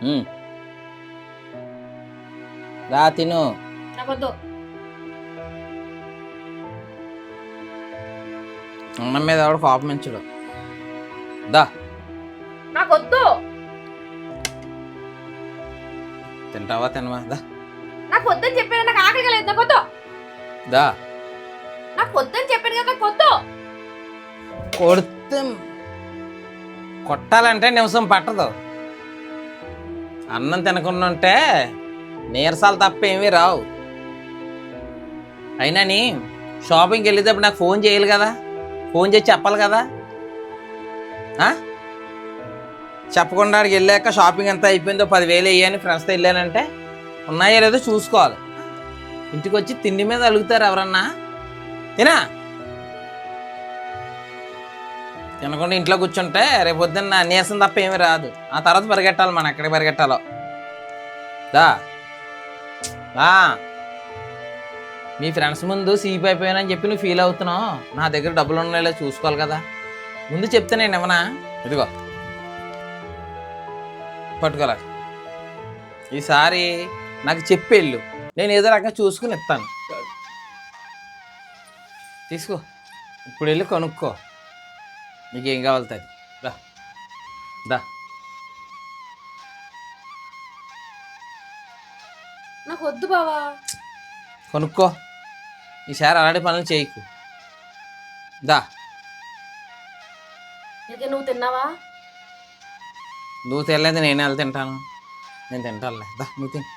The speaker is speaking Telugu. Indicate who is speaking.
Speaker 1: ఉమ్. రా తిను.
Speaker 2: నాకొద్దు.
Speaker 1: అన్నం మీద ఎవడు కోపమించడు. దా
Speaker 2: నాకొద్దు.
Speaker 1: తింటావా తినవా? దా
Speaker 2: నాకు వద్దని చెప్పాను, నాకు ఆకలిగా లేదు, నాకొద్దు.
Speaker 1: దా.
Speaker 2: నాకు వద్దని చెప్పాను కదా, నాకొద్దు.
Speaker 1: కొడితే కొట్టాలంటే నిమిషం పట్టదు. అన్నం తినకుండా ఉంటే నీరసాలు తప్ప ఏమీ రావు. అయినా నీ షాపింగ్కి వెళ్ళేటప్పుడు నాకు ఫోన్ చేయాలి కదా, ఫోన్ చేసి చెప్పాలి కదా. చెప్పకుండా అక్కడికి వెళ్ళాక షాపింగ్ ఎంత అయిపోయిందో 10,000 వేయని ఫ్రెండ్స్తో వెళ్ళానంటే ఉన్నాయో లేదో చూసుకోవాలి. ఇంటికి వచ్చి తిండి మీద అడుగుతారు ఎవరన్నా. తినా తినకుండా ఇంట్లో కూర్చుంటే రేపు పొద్దున్న నీరసం తప్ప ఏమీ రాదు. ఆ తర్వాత పరిగెట్టాలి, మనం ఎక్కడికి పరిగెట్టాలో. దా. మీ ఫ్రెండ్స్ ముందు సీప్ అయిపోయానని చెప్పి నువ్వు ఫీల్ అవుతున్నావు. నా దగ్గర డబ్బులు ఉన్నాయో చూసుకోవాలి కదా. ముందు చెప్తే నేను ఏమన్నా. ఇదిగో పట్టుకోలే. ఈసారి నాకు చెప్పేళ్ళు, నేను ఏదో రకంగా చూసుకుని ఇస్తాను. తీసుకో, ఇప్పుడు వెళ్ళి కొనుక్కో, నీకేం కావాలి అది. దా దా.
Speaker 2: నాకు వద్దు బావా.
Speaker 1: కొనుక్కో, ఈసారి అలాంటి పనులు చేయకు. దా.
Speaker 2: ఇక నువ్వు తిన్నావా?
Speaker 1: నువ్వు తినలేదు, నేను ఎలా తింటాను? నేను తింటానులే. దా నువ్వు తిని.